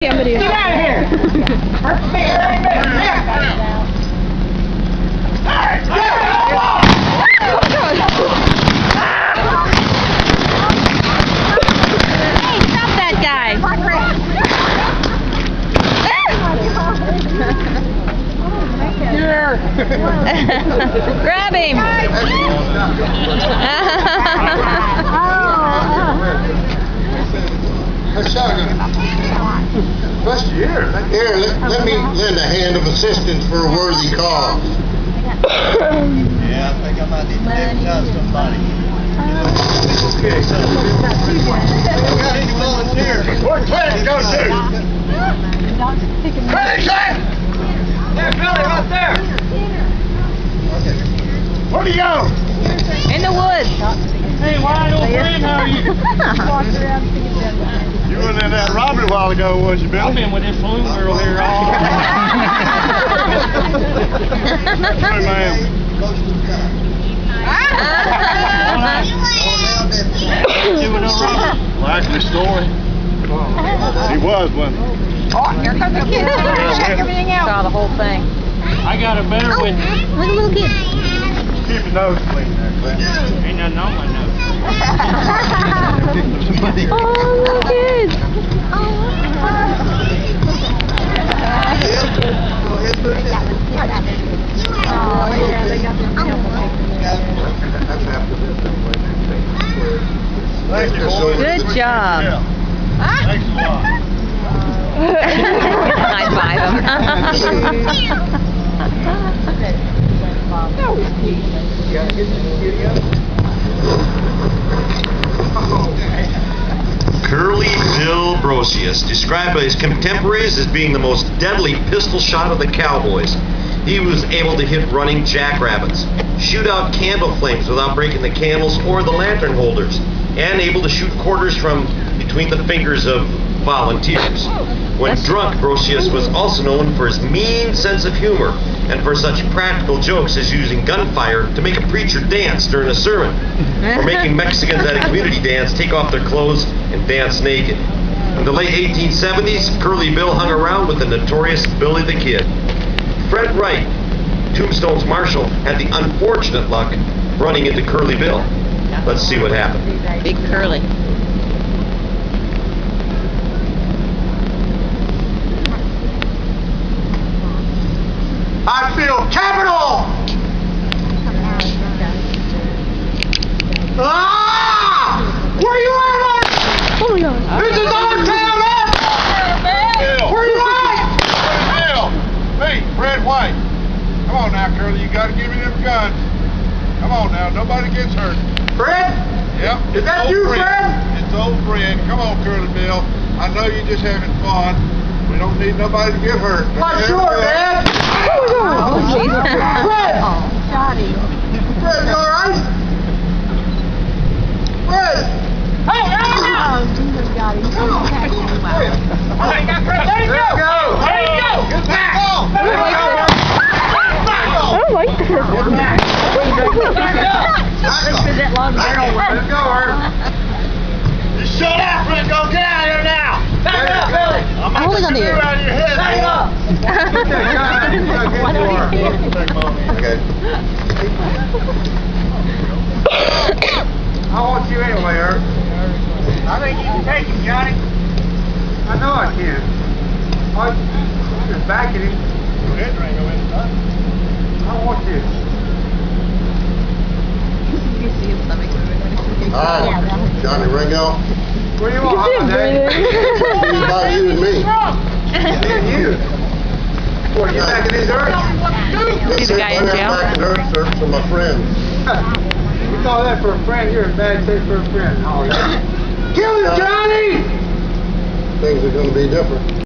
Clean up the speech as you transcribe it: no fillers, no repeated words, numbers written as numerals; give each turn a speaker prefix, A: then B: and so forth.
A: Get out of here!
B: Hey, stop that guy! Grab him!
C: Here, let me lend a hand of assistance for a worthy cause.
D: Yeah, I think I might need to take out somebody.
C: Okay, so
D: Got any volunteers?
C: where's Clancy go to? Clancy!
D: There, Billy, right there.
C: Where'd he go?
B: In the woods!
D: Hey, wide old friend, how are you? You were in that robbery a while ago, was you, Billy?
E: I've been with this saloon girl here all
D: Hey, man.
E: doing no robbery.
D: Likely story. He was, wasn't he?
A: Here comes the kid. Check everything out.
B: Saw the whole thing.
E: I got a better one.
B: Look at little kid.
D: Keep your nose clean there, Clint.
E: Ain't nothing on my nose.
B: Oh, little kid!
D: Thank you, boy.
B: Good job.
D: Yeah. Thanks a lot.
B: High five
F: Curly Bill Brocius, described by his contemporaries as being the most deadly pistol shot of the cowboys. He was able to hit running jackrabbits, shoot out candle flames without breaking the candles or the lantern holders, and able to shoot quarters from between the fingers of volunteers. When drunk, Brocius was also known for his mean sense of humor and for such practical jokes as using gunfire to make a preacher dance during a sermon, or making Mexicans at a community dance take off their clothes and dance naked. In the late 1870s, Curly Bill hung around with the notorious Billy the Kid. Fred Wright, Tombstone's marshal, had the unfortunate luck running into Curly Bill. Let's see what happened.
B: Big Curly.
C: I feel capital! Ah! Where you at, Art? This is our town, Art!
D: Bill.
C: Where you at?
D: Bill. Hey, Fred White. Come on now, Curly. You gotta give me them guns. Come on now. Nobody gets hurt.
C: Fred?
D: Yep.
C: Is that
D: Old
C: you, Fred?
D: It's old friend. Come on, Curly Bill. I know you're just having fun. We don't need nobody to get hurt.
C: Not sure, Dad.
B: Oh, jeez.
C: Fred! Fred, you alright? Fred!
A: Hey,
C: Come on.
A: Let it go! Let it go!
D: Get back!
A: I don't like this.
C: Let's go, Art.
D: You shut up, Fred. Go get out of here now.
A: Back up, Billy!
D: I'm
B: I'm only gonna do it.
D: out of your head.
A: Back up!
C: Okay.
D: I want you anyway, Art.
A: I think you can take him, Johnny.
D: I know I can. I'm just backing him. Your head ring go in, huh? I want you.
C: Johnny Ringo.
D: What do you want, Daddy?
C: It's about you and me.
D: And you. What, you backing these Earth?
B: See the guy in jail?
C: Back in Earth, sir, for my friends.
D: You call that for a friend, you're in bad shape for a friend.
C: Kill him, Johnny! Things are gonna be different.